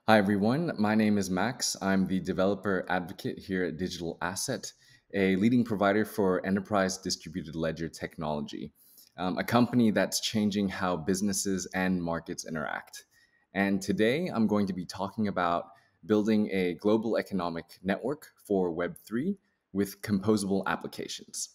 Hi, everyone. My name is Max. I'm the developer advocate here at Digital Asset, a leading provider for enterprise distributed ledger technology, a company that's changing how businesses and markets interact. And today I'm going to be talking about building a global economic network for Web3 with composable applications.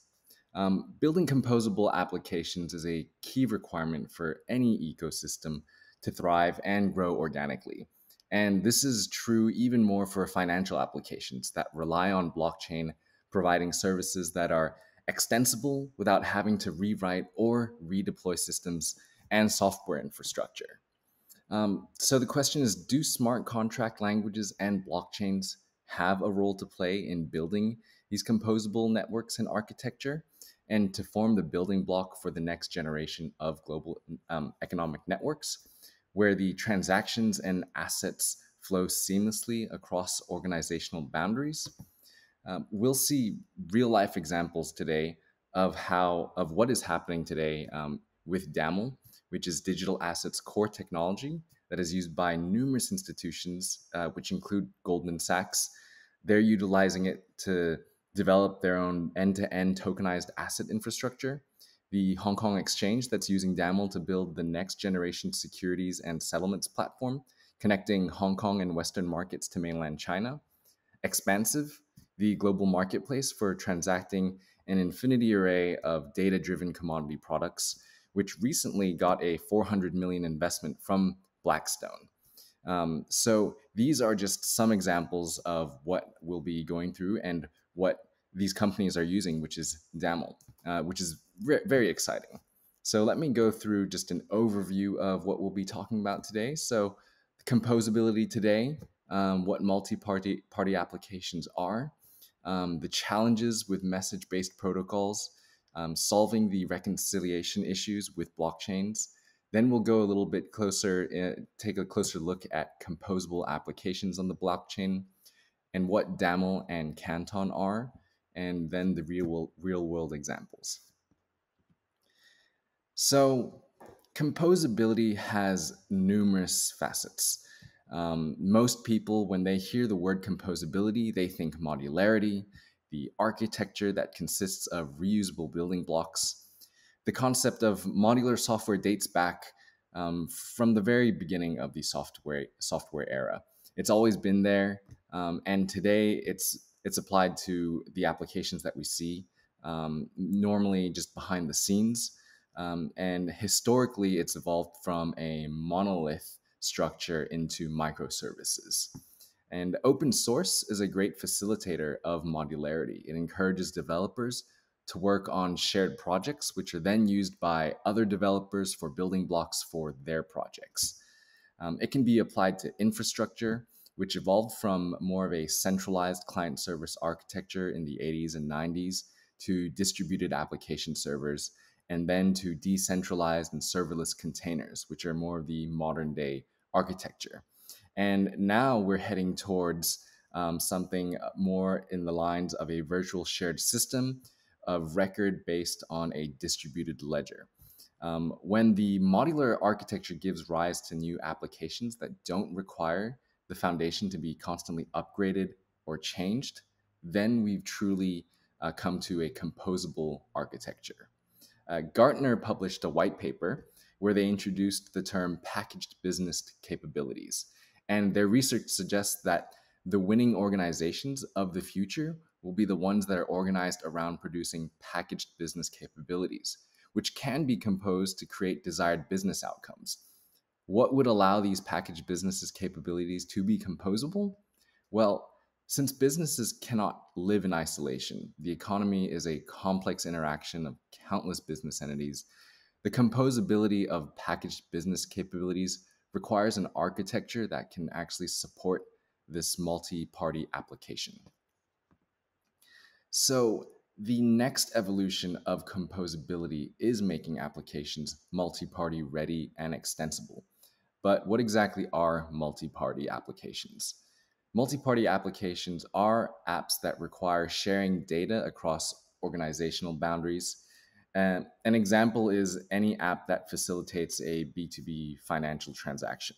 Building composable applications is a key requirement for any ecosystem to thrive and grow organically. And this is true even more for financial applications that rely on blockchain providing services that are extensible without having to rewrite or redeploy systems and software infrastructure. So the question is, do smart contract languages and blockchains have a role to play in building these composable networks and architecture and to form the building block for the next generation of global economic networks where the transactions and assets flow seamlessly across organizational boundaries? We'll see real life examples today of what is happening today with DAML, which is digital assets core technology that is used by numerous institutions, which include Goldman Sachs. They're utilizing it to develop their own end-to-end tokenized asset infrastructure. The Hong Kong Exchange that's using DAML to build the next generation securities and settlements platform, connecting Hong Kong and Western markets to mainland China. Expansive, the global marketplace for transacting an infinity array of data driven commodity products, which recently got a 400 million investment from Blackstone. So these are just some examples of what we'll be going through and what these companies are using, which is DAML, which is very exciting. So let me go through just an overview of what we'll be talking about today. So composability today, what multi-party applications are, the challenges with message-based protocols, solving the reconciliation issues with blockchains. Then we'll go a little bit closer, take a closer look at composable applications on the blockchain and what DAML and Canton are, and then the real world examples. So composability has numerous facets. Most people, when they hear the word composability, they think modularity, the architecture that consists of reusable building blocks. The concept of modular software dates back from the very beginning of the software era. It's always been there, and today it's applied to the applications that we see, normally just behind the scenes. And historically, it's evolved from a monolith structure into microservices. And open source is a great facilitator of modularity. It encourages developers to work on shared projects, which are then used by other developers for building blocks for their projects. It can be applied to infrastructure, which evolved from more of a centralized client service architecture in the 80s and 90s to distributed application servers, and then to decentralized and serverless containers, which are more of the modern day architecture. And now we're heading towards something more in the lines of a virtual shared system of record based on a distributed ledger. When the modular architecture gives rise to new applications that don't require the foundation to be constantly upgraded or changed, then we've truly come to a composable architecture. Gartner published a white paper where they introduced the term packaged business capabilities. And their research suggests that the winning organizations of the future will be the ones that are organized around producing packaged business capabilities, which can be composed to create desired business outcomes. What would allow these packaged businesses capabilities to be composable? Well, since businesses cannot live in isolation, the economy is a complex interaction of countless business entities. The composability of packaged business capabilities requires an architecture that can actually support this multi-party application. So the next evolution of composability is making applications multi-party ready and extensible. But what exactly are multi-party applications? Multi-party applications are apps that require sharing data across organizational boundaries. An example is any app that facilitates a B2B financial transaction.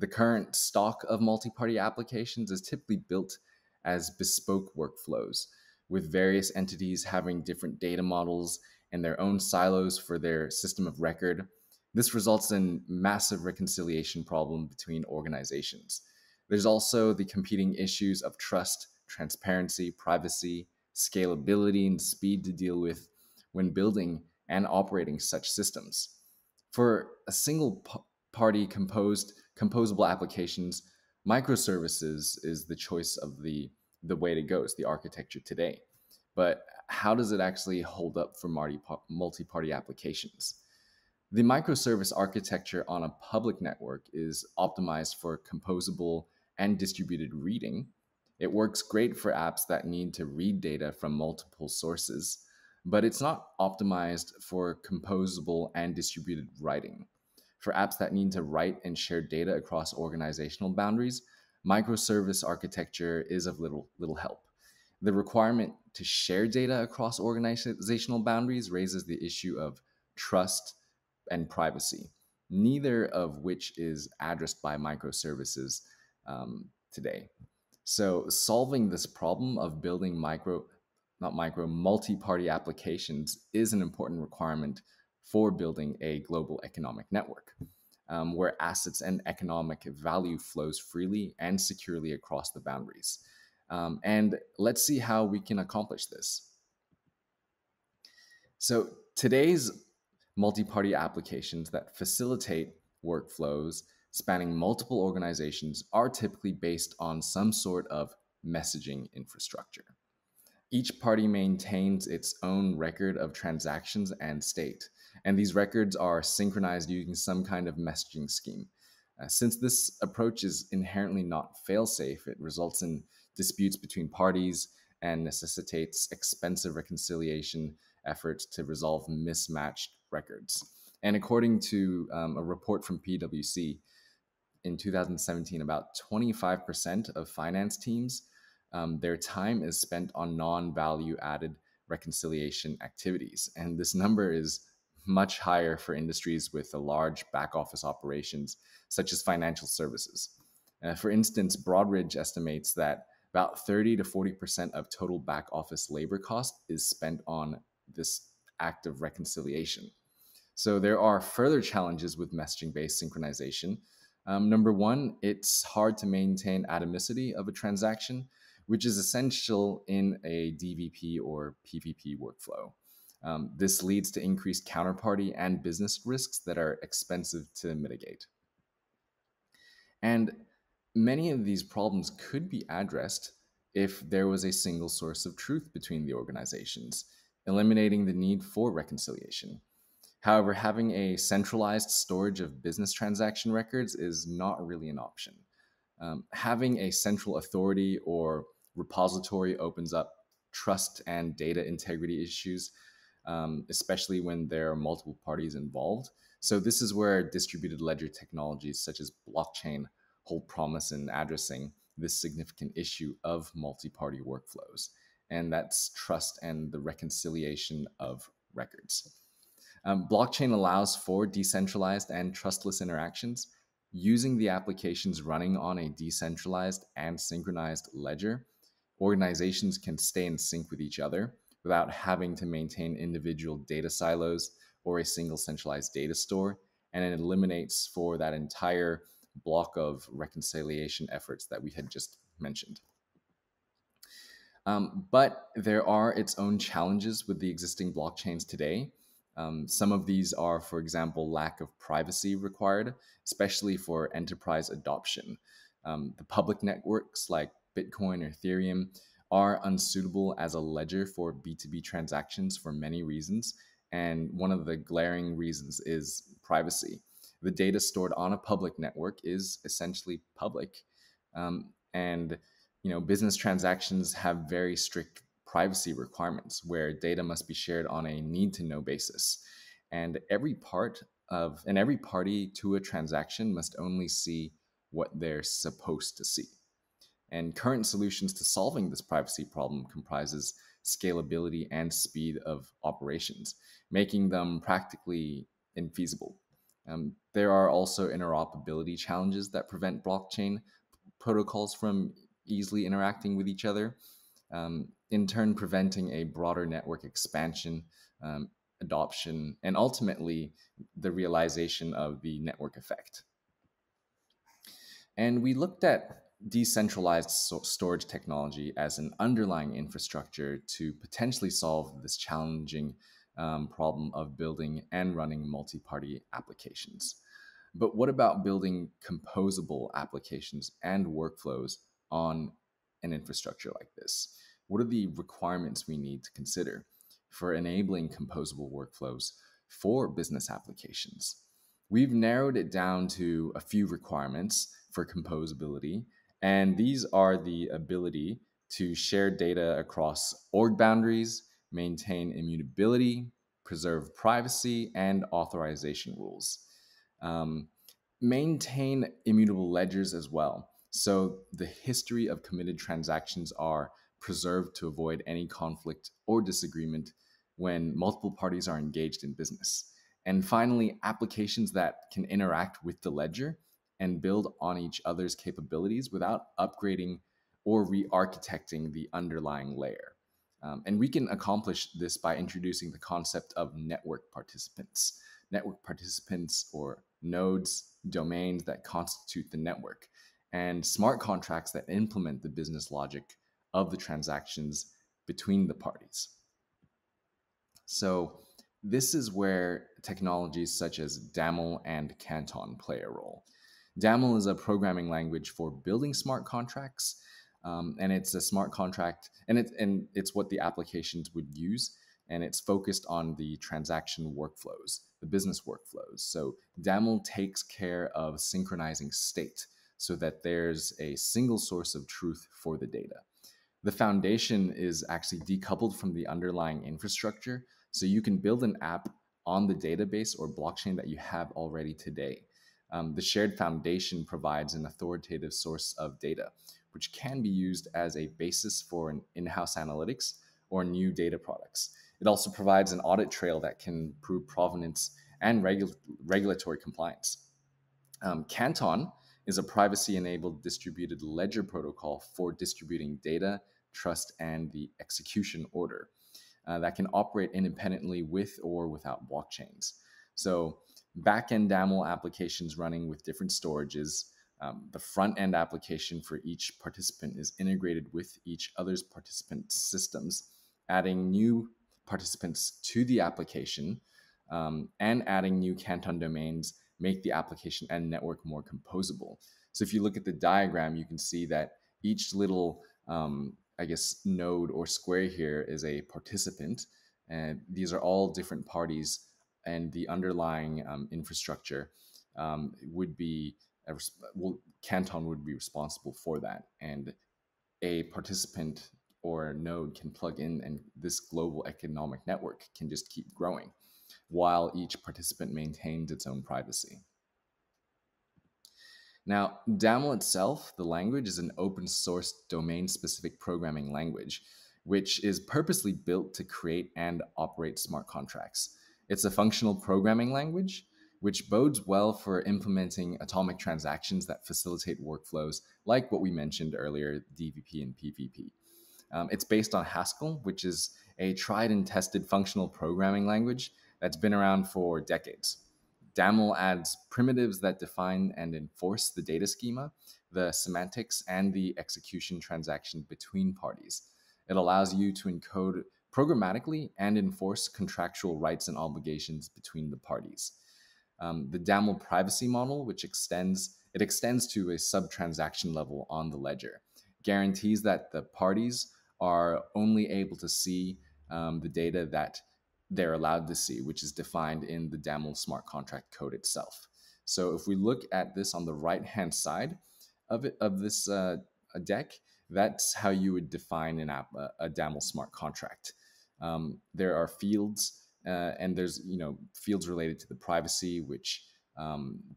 The current stock of multi party applications is typically built as bespoke workflows, with various entities having different data models and their own silos for their system of record. This results in massive reconciliation problem between organizations. There's also the competing issues of trust, transparency, privacy, scalability, and speed to deal with when building and operating such systems. For a single party composable applications, microservices is the choice of the way to go. It's the architecture today. But how does it actually hold up for multi party applications? The microservice architecture on a public network is optimized for composable and distributed reading. It works great for apps that need to read data from multiple sources, but it's not optimized for composable and distributed writing. For apps that need to write and share data across organizational boundaries, microservice architecture is of little help. The requirement to share data across organizational boundaries raises the issue of trust and privacy, neither of which is addressed by microservices today. So, solving this problem of building multi party applications is an important requirement for building a global economic network, where assets and economic value flows freely and securely across the boundaries. And let's see how we can accomplish this. So, today's multi party applications that facilitate workflows spanning multiple organizations are typically based on some sort of messaging infrastructure. Each party maintains its own record of transactions and state, and these records are synchronized using some kind of messaging scheme. Since this approach is inherently not fail-safe, it results in disputes between parties and necessitates expensive reconciliation efforts to resolve mismatched records. And according to a report from PwC, in 2017, about 25% of finance teams, their time is spent on non-value added reconciliation activities. And this number is much higher for industries with a large back office operations, such as financial services. For instance, Broadridge estimates that about 30 to 40% of total back office labor cost is spent on this act of reconciliation. So there are further challenges with messaging-based synchronization. Number one, it's hard to maintain atomicity of a transaction, which is essential in a DVP or PVP workflow. This leads to increased counterparty and business risks that are expensive to mitigate. And many of these problems could be addressed if there was a single source of truth between the organizations, eliminating the need for reconciliation. However, having a centralized storage of business transaction records is not really an option. Having a central authority or repository opens up trust and data integrity issues, especially when there are multiple parties involved. So this is where distributed ledger technologies such as blockchain hold promise in addressing this significant issue of multi-party workflows. And that's trust and the reconciliation of records. Blockchain allows for decentralized and trustless interactions. Using the applications running on a decentralized and synchronized ledger, organizations can stay in sync with each other without having to maintain individual data silos or a single centralized data store, and it eliminates for that entire block of reconciliation efforts that we had just mentioned. But there are its own challenges with the existing blockchains today. Some of these are, for example, lack of privacy required, especially for enterprise adoption. The public networks like Bitcoin or Ethereum are unsuitable as a ledger for B2B transactions for many reasons. And one of the glaring reasons is privacy. The data stored on a public network is essentially public. And business transactions have very strict privacy requirements where data must be shared on a need-to-know basis. And every party to a transaction must only see what they're supposed to see. And current solutions to solving this privacy problem comprises scalability and speed of operations, making them practically infeasible. There are also interoperability challenges that prevent blockchain protocols from easily interacting with each other, in turn preventing a broader network expansion, um, adoption, and ultimately the realization of the network effect. And we looked at decentralized storage technology as an underlying infrastructure to potentially solve this challenging problem of building and running multi party applications. But what about building composable applications and workflows on an infrastructure like this? What are the requirements we need to consider for enabling composable workflows for business applications? We've narrowed it down to a few requirements for composability, and these are the ability to share data across org boundaries, maintain immutability, preserve privacy, and authorization rules. Um, Maintain immutable ledgers as well. So the history of committed transactions are preserved to avoid any conflict or disagreement when multiple parties are engaged in business. And finally, applications that can interact with the ledger and build on each other's capabilities without upgrading or re architecting the underlying layer. And we can accomplish this by introducing the concept of network participants. Network participants, or nodes, domains that constitute the network, and smart contracts that implement the business logic of the transactions between the parties. So, this is where technologies such as DAML and Canton play a role. DAML is a programming language for building smart contracts, and it's a smart contract, and it's what the applications would use, and it's focused on the transaction workflows, the business workflows. So DAML takes care of synchronizing state so that there's a single source of truth for the data. The foundation is actually decoupled from the underlying infrastructure. So you can build an app on the database or blockchain that you have already today. The shared foundation provides an authoritative source of data, which can be used as a basis for an in-house analytics or new data products. It also provides an audit trail that can prove provenance and regulatory compliance. Canton is a privacy enabled distributed ledger protocol for distributing data, trust, and the execution order that can operate independently with or without blockchains. So, back end DAML applications running with different storages. The front end application for each participant is integrated with each other's participant systems, adding new participants to the application, and adding new Canton domains make the application and network more composable. So if you look at the diagram, you can see that each little, I guess, node or square here is a participant, and these are all different parties, and the underlying infrastructure would be, well, Canton would be responsible for that, and a participant or a node can plug in, and this global economic network can just keep growing while each participant maintains its own privacy. Now, DAML itself, the language, is an open source domain specific programming language, which is purposely built to create and operate smart contracts. It's a functional programming language, which bodes well for implementing atomic transactions that facilitate workflows like what we mentioned earlier, DVP and PVP. It's based on Haskell, which is a tried and tested functional programming language that's been around for decades. DAML adds primitives that define and enforce the data schema, the semantics, and the execution transaction between parties. It allows you to encode programmatically and enforce contractual rights and obligations between the parties. The DAML privacy model, which extends to a sub-transaction level on the ledger, guarantees that the parties are only able to see the data that they're allowed to see, which is defined in the DAML smart contract code itself. So if we look at this on the right-hand side of this deck, that's how you would define a DAML smart contract. There are fields, and there's fields related to the privacy, which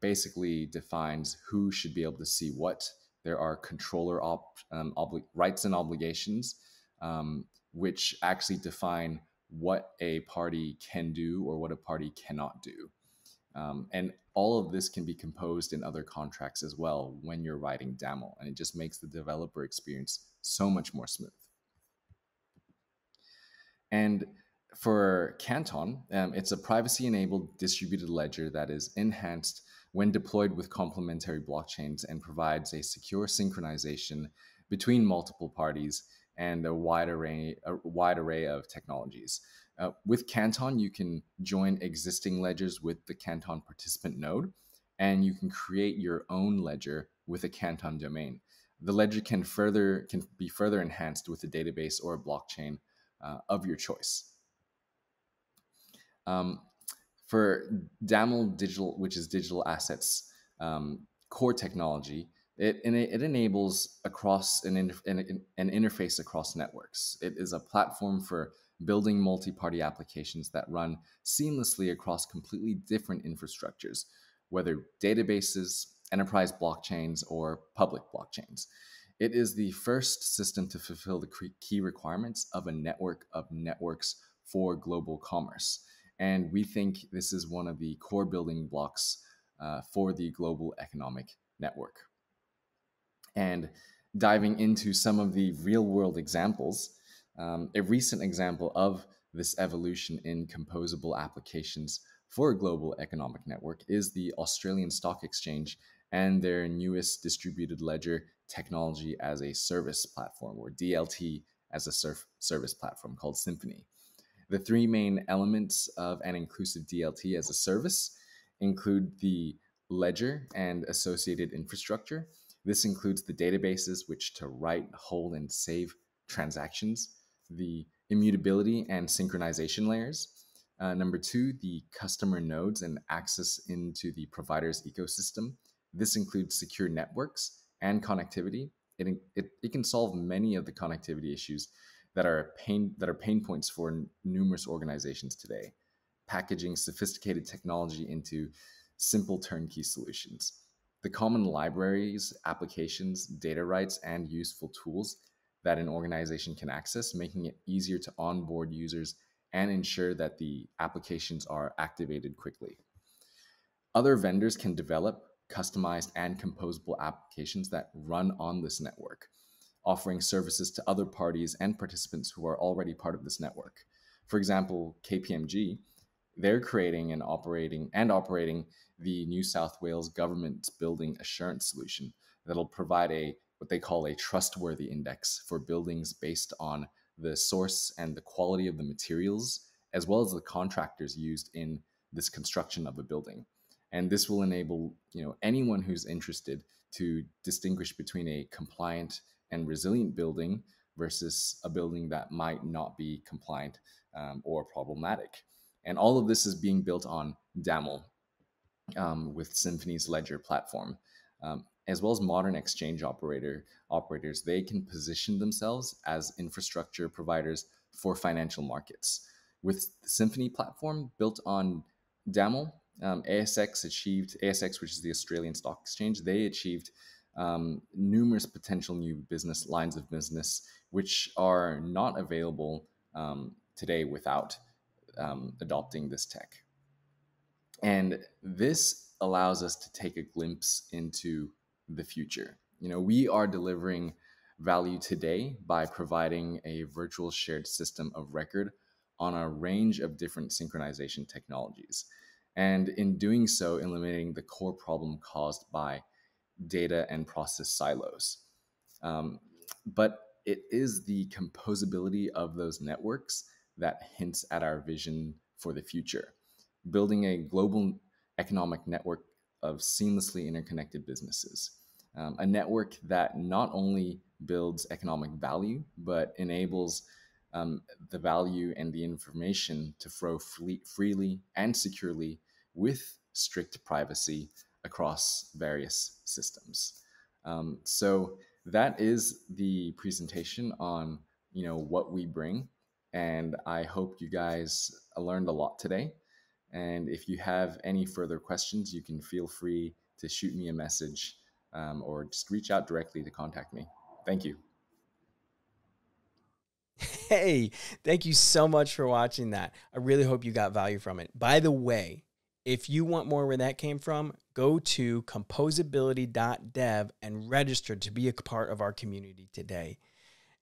basically defines who should be able to see what. There are controller rights and obligations, which actually define what a party can do or what a party cannot do. And all of this can be composed in other contracts as well when you're writing DAML, and it just makes the developer experience so much more smooth. And for Canton, it's a privacy enabled distributed ledger that is enhanced when deployed with complementary blockchains and provides a secure synchronization between multiple parties and a wide array of technologies. With Canton, you can join existing ledgers with the Canton participant node, and you can create your own ledger with a Canton domain. The ledger can be further enhanced with a database or a blockchain of your choice. Um, for DAML digital, which is digital assets core technology, it enables an interface across networks. It is a platform for building multi-party applications that run seamlessly across completely different infrastructures, whether databases, enterprise blockchains, or public blockchains. It is the first system to fulfill the key requirements of a network of networks for global commerce. And we think this is one of the core building blocks for the global economic network. And diving into some of the real world examples, a recent example of this evolution in composable applications for a global economic network is the Australian Stock Exchange and their newest distributed ledger technology as a service platform, or DLT as a service platform, called Symphony. The three main elements of an inclusive DLT as a service include the ledger and associated infrastructure. This includes the databases, which to write, hold, and save transactions, the immutability and synchronization layers. Number two, the customer nodes and access into the provider's ecosystem. This includes secure networks and connectivity. It can solve many of the connectivity issues that are pain points for numerous organizations today, packaging sophisticated technology into simple turnkey solutions. The common libraries, applications, data rights, and useful tools that an organization can access, making it easier to onboard users and ensure that the applications are activated quickly. Other vendors can develop customized and composable applications that run on this network, offering services to other parties and participants who are already part of this network. For example, KPMG, they're creating and operating the New South Wales government's building assurance solution that'll provide a what they call a trustworthy index for buildings based on the source and the quality of the materials, as well as the contractors used in this construction of a building. And this will enable anyone who's interested to distinguish between a compliant and resilient building versus a building that might not be compliant or problematic. And all of this is being built on DAML with Symphony's Ledger platform. As well as modern exchange operators, they can position themselves as infrastructure providers for financial markets. With the Symphony platform built on DAML, ASX, which is the Australian Stock Exchange, they achieved numerous potential new business lines of business, which are not available today without adopting this tech. And this allows us to take a glimpse into the future. We are delivering value today by providing a virtual shared system of record on a range of different synchronization technologies. And in doing so, eliminating the core problem caused by data and process silos. But it is the composability of those networks that hints at our vision for the future, building a global economic network of seamlessly interconnected businesses. A network that not only builds economic value, but enables the value and the information to flow freely and securely with strict privacy across various systems. So that is the presentation on what we bring, and I hope you guys learned a lot today. And if you have any further questions, you can feel free to shoot me a message or just reach out directly to contact me. Thank you. Hey, thank you so much for watching that. I really hope you got value from it. By the way, If you want more where that came from, go to composability.dev and register to be a part of our community today.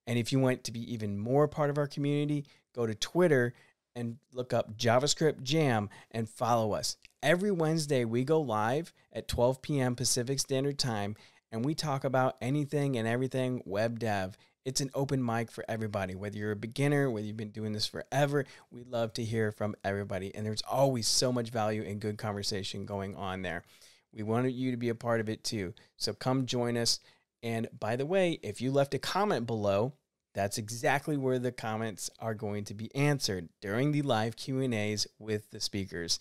And if you want to be even more part of our community, go to Twitter and look up JavaScript Jam and follow us. Every Wednesday, we go live at 12 p.m. Pacific Standard Time, and we talk about anything and everything web dev. It's an open mic for everybody, whether you're a beginner, whether you've been doing this forever. We love to hear from everybody, and there's always so much value and good conversation going on there. We wanted you to be a part of it too, so come join us. And by the way, if you left a comment below, that's exactly where the comments are going to be answered during the live Q&As with the speakers.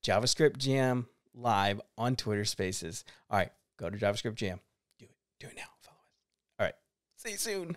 JavaScript Jam live on Twitter Spaces. All right, go to JavaScript Jam. Do it now. Follow us. All right, see you soon.